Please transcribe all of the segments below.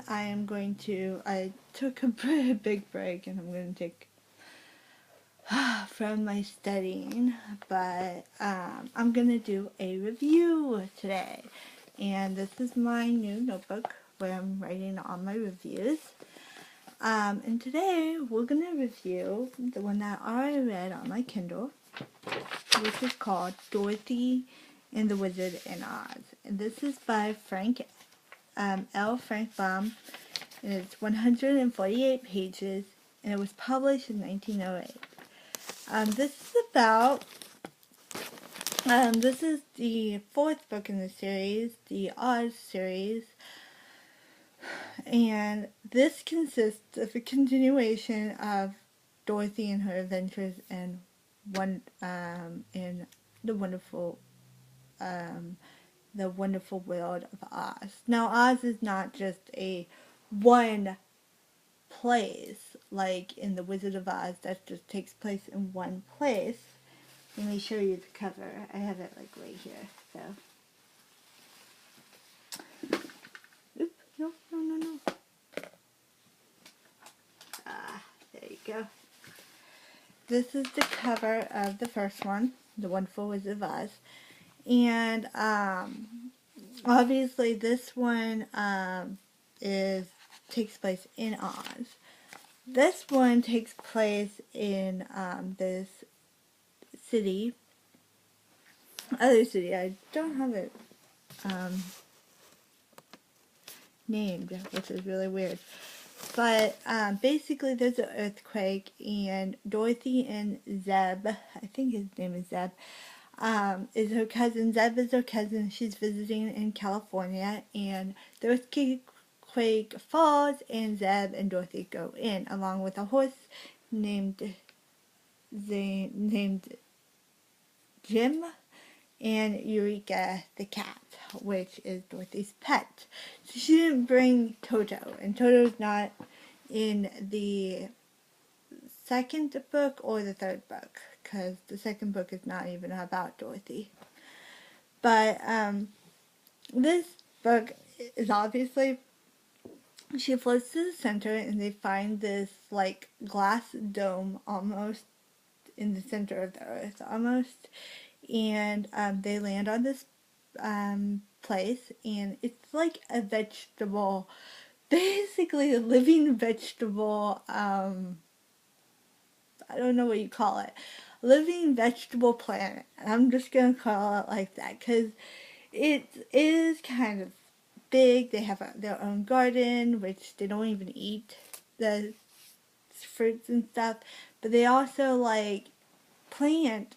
one, I took a big break and I'm going to take from my studying, but I'm going to do a review today. And this is my new notebook where I'm writing all my reviews. And today we're going to review the one that I already read on my Kindle, which is called Dorothy and the Wizard in Oz. And this is by Frank Baum, and it's 148 pages, and it was published in 1908. This is the fourth book in the series, the Oz series, and this consists of a continuation of Dorothy and her adventures in the wonderful world of Oz. Now, Oz is not just a one place like in the Wizard of Oz that just takes place in one place. Let me show you the cover. I have it like right here. So, oop, no. There you go. This is the cover of the first one, The Wonderful Wizard of Oz, and obviously this one takes place in Oz. This one takes place in this other city. I don't have it named, which is really weird. But basically there's an earthquake, and Dorothy and Zeb, I think his name is Zeb, is her cousin. Zeb is her cousin. She's visiting in California, and the earthquake falls, and Zeb and Dorothy go in, along with a horse named Jim, and Eureka the cat, which is Dorothy's pet. So she didn't bring Toto, and Toto's not in the second book or the third book, because the second book is not even about Dorothy. But this book is obviously, she floats to the center, and they find this like glass dome almost in the center of the earth almost, and they land on this place, and it's like a vegetable, basically a living vegetable, I don't know what you call it, living vegetable planet. I'm just gonna call it like that because it is kind of big. They have their own garden, which they don't even eat the fruits and stuff, but they also like plant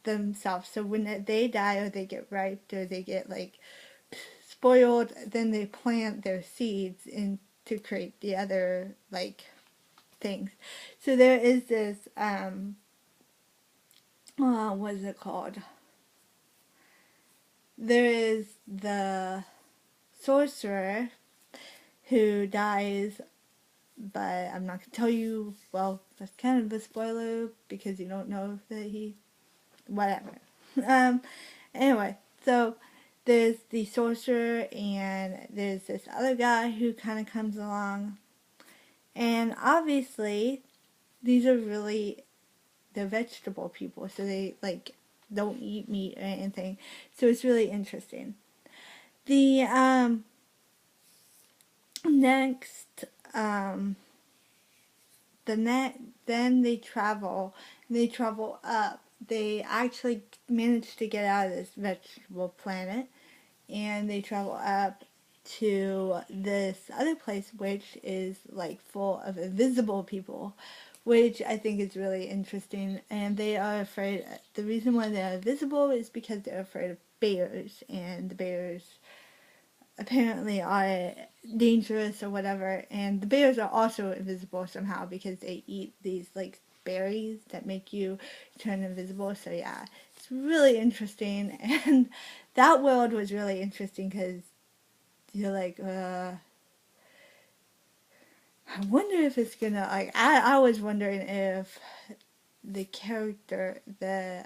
themselves. So when they die or they get ripe or they get like spoiled, then they plant their seeds in to create the other like things. So there is this what is it called? There is the sorcerer who dies, but I'm not gonna tell you. Well, that's kind of a spoiler because you don't know that he whatever. Anyway, so there's the sorcerer, and there's this other guy who kind of comes along, and obviously these are they're vegetable people, so they like don't eat meat or anything, so it's really interesting. The next then they travel up. They actually manage to get out of this vegetable planet, and they travel up to this other place, which is like full of invisible people, which I think is really interesting. And they are afraid, the reason why they're invisible is because they're afraid of bears, and the bears apparently are dangerous or whatever, and the bears are also invisible somehow because they eat these like berries that make you turn invisible. So yeah, it's really interesting, and that world was really interesting because you're like, I wonder if it's gonna like. I was wondering if the character, the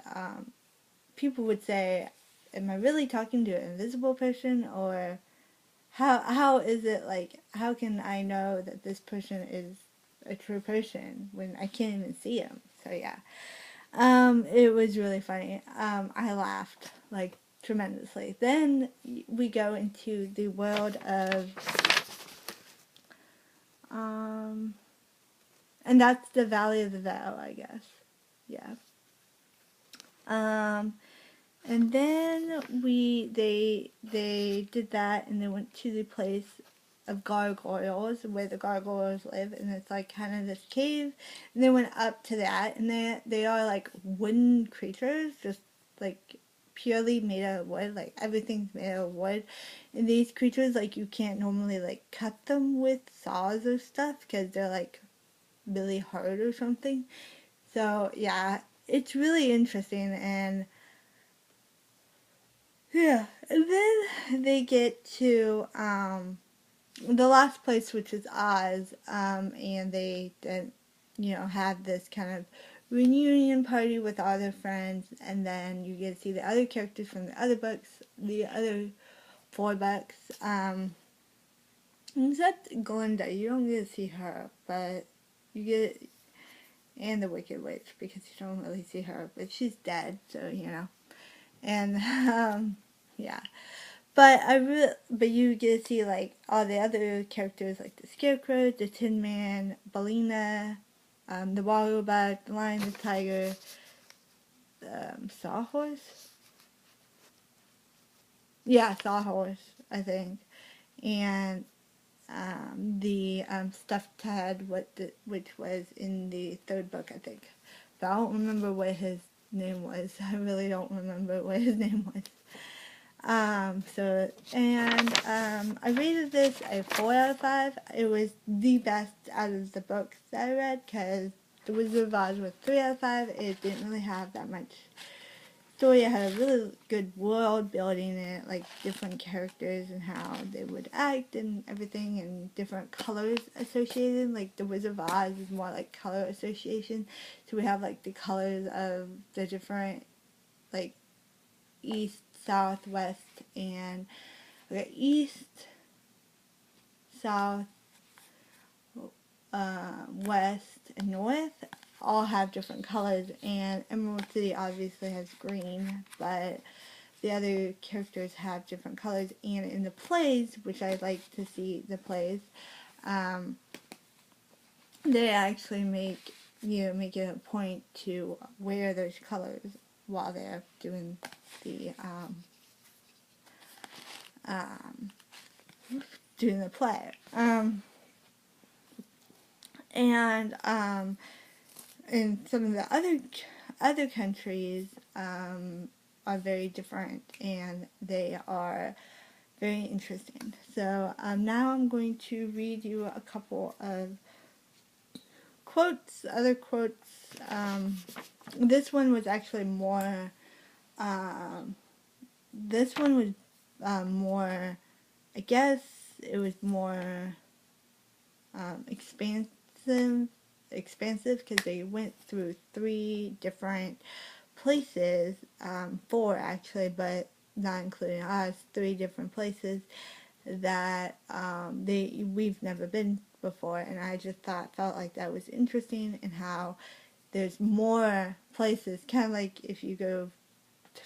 people would say, am I really talking to an invisible person, or how is it like, how can I know that this person is a true person when I can't even see him? So yeah, it was really funny. I laughed like tremendously. Then we go into the world of, and that's the Valley of the Veil, I guess. Yeah. Um, and then they did that, and they went to the place of gargoyles where the gargoyles live, and it's like kind of this cave, and they went up to that, and they are like wooden creatures, just like purely made out of wood, like everything's made out of wood, and these creatures, like, you can't normally like cut them with saws or stuff because they're like really hard or something. So yeah, it's really interesting. And yeah, and then they get to the last place, which is Oz, and they then, have this kind of reunion party with all their friends, and then you get to see the other characters from the other books, the other 4 books, except Glinda. You don't get to see her, but you get, and the Wicked Witch, because you don't really see her, but she's dead, so and yeah. But you get to see like all the other characters, like the Scarecrow, the Tin Man, Bellina, the Wogglebug, the Lion, the Tiger, Sawhorse. Yeah, Sawhorse, I think, and the stuffed head, which was in the 3rd book, I think. But I don't remember what his name was. I really don't remember what his name was. I rated this a 4 out of 5. It was the best out of the books that I read, because The Wizard of Oz was 3 out of 5. It didn't really have that much story. It had a really good world building in it, like different characters and how they would act and everything, and different colors associated. Like The Wizard of Oz is more like color association. So we have like the colors of the different, like, east, south, west, and east, south, west, and north all have different colors, and Emerald City obviously has green, but the other characters have different colors. And in the plays, which I like to see the plays, they actually make it a point to wear those colors while they're doing the play. And in some of the other countries are very different, and they are very interesting. So now I'm going to read you a couple of quotes, other quotes. This one was actually more. This one was more. I guess it was more expansive because they went through 3 different places, 4 actually, but not including us, 3 different places that we've never been before, and I just felt like that was interesting, and how there's more places, kind of like if you go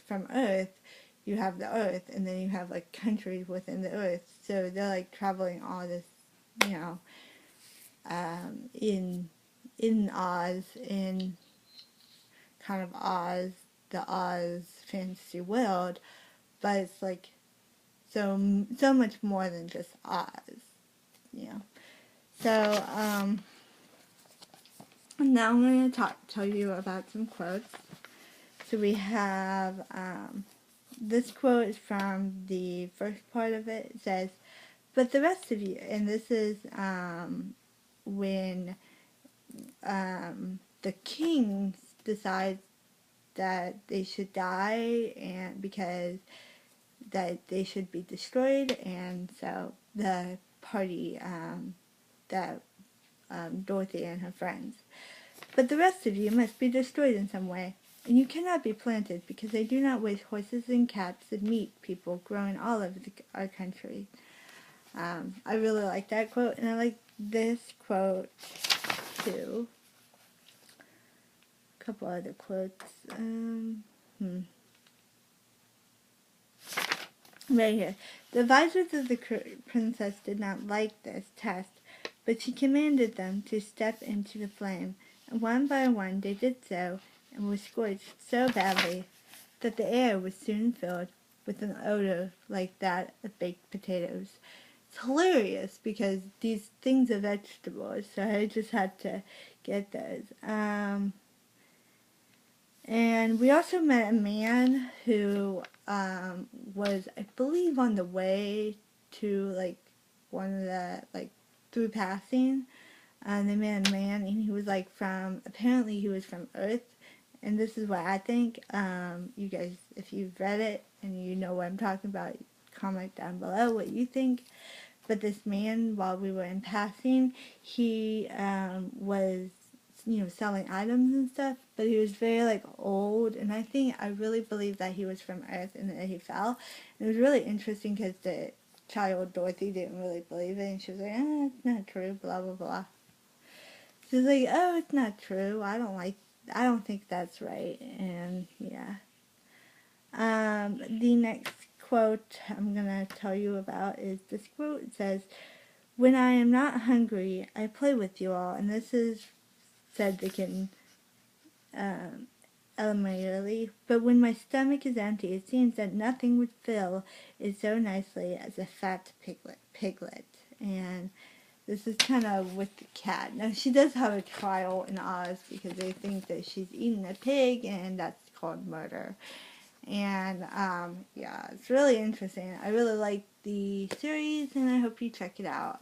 from Earth, you have the Earth, and then you have like countries within the Earth, so they're like traveling all this, you know, in Oz, in kind of Oz, the Oz fantasy world, but it's like so much more than just Oz, you know. So now I'm going to tell you about some quotes. So we have this quote is from the first part of it. It says, "But the rest of you," and this is when the king decides that they should die, and because that they should be destroyed, and so the party that Dorothy and her friends. "But the rest of you must be destroyed in some way, and you cannot be planted, because they do not waste horses and cats and meat people growing all over our country. I really like that quote, and I like this quote too. A couple other quotes. Right here. The advisors of the princess did not like this test, but she commanded them to step into the flame, and one by one they did so, and were scorched so badly that the air was soon filled with an odor like that of baked potatoes. It's hilarious because these things are vegetables, so I just had to get those. And we also met a man who was, I believe, on the way to like one of the like through passing. And they met a man, and he was like apparently he was from Earth. And this is what I think. You guys, if you've read it and you know what I'm talking about, comment down below what you think. But this man, while we were in passing, he was, selling items and stuff. But he was very like old, and I really believe that he was from Earth and that he fell. And it was really interesting because the child Dorothy didn't really believe it, and she was like, "It's not true," blah blah blah. She was like, "Oh, it's not true. I don't think that's right." And yeah. The next quote I'm gonna tell you about is this quote. It says, "When I am not hungry, I play with you all," and this is said the kitten elementarily. "But when my stomach is empty, it seems that nothing would fill it so nicely as a fat piglet." And this is kind of with the cat. Now, she does have a trial in Oz because they think that she's eaten a pig, and that's called murder. And, yeah, it's really interesting. I really like the series, and I hope you check it out.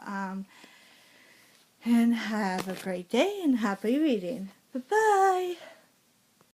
And have a great day, and happy reading. Bye-bye!